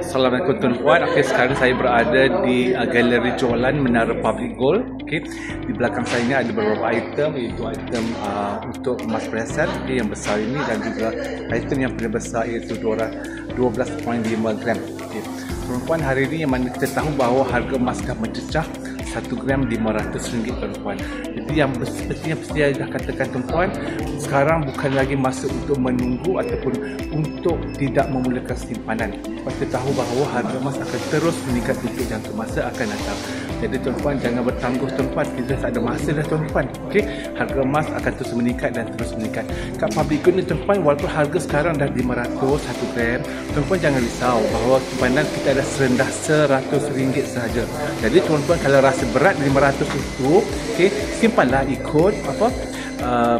Assalamualaikum tuan-puan. Okay, sekarang saya berada di galeri jualan Menara Public Gold. Okay. Di belakang saya ini ada beberapa item, iaitu item untuk emas perhiasan yang besar ini, dan juga item yang paling besar iaitu 12.5 gram. Okay. Tuan-puan, hari ini yang mana kita tahu bahawa harga emas dah mencecah 1 gram RM500 tuan-puan. Jadi yang seperti yang saya dah katakan tuan-puan, sekarang bukan lagi masa untuk menunggu ataupun untuk tidak memulakan simpanan. Kita tahu bahawa harga emas akan terus meningkat untuk jangka masa akan datang. Jadi tuan-puan, jangan bertangguh tuan-puan, kita tak ada masa dah tuan-puan. Okey, harga emas akan terus meningkat dan terus meningkat. Kat public gold ni tuan-puan, walaupun harga sekarang dah 500 1 gram, tuan-puan jangan risau bahawa simpanan kita ada serendah RM100 sahaja. Jadi tuan-puan, kalau rasa berat 500 itu, okey, simpanlah ikut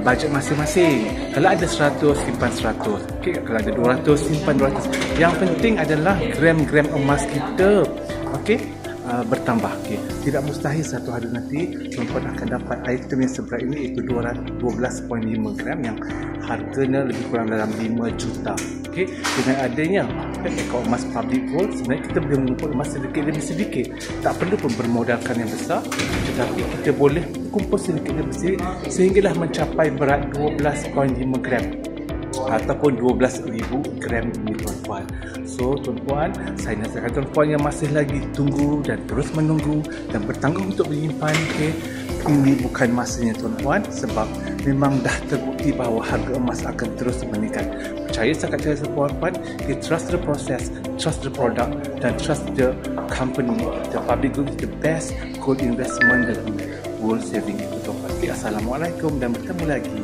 bajet masing-masing. Kalau ada 100, simpan 100. Okey, kalau ada 200, simpan 200. Yang penting adalah gram-gram emas kita, okey, bertambah. Okay. Tidak mustahil satu hari nanti tuan-puan akan dapat item yang seberat ini, iaitu 12.5 gram yang harganya lebih kurang dalam 5 juta. Okay. Dengan adanya akaun emas public gold, sebenarnya kita boleh mengumpul emas sedikit demi sedikit. Tak perlu pun bermodalkan yang besar, tetapi kita boleh kumpul sedikit demi sedikit sehinggalah mencapai berat 12.5 gram ataupun 12,000 gram ini tuan-puan. So tuan-puan, saya nasihatkan tuan-puan yang masih lagi tunggu dan terus menunggu dan bertanggung untuk menyimpan, okay, ini bukan masanya tuan-puan, sebab memang dah terbukti bahawa harga emas akan terus meningkat. Percaya sangat saya tuan-puan, okay, trust the process, trust the product, dan trust the company. The public gold is the best gold investment dalam gold saving itu tuan-puan. Okay, Assalamualaikum dan bertemu lagi.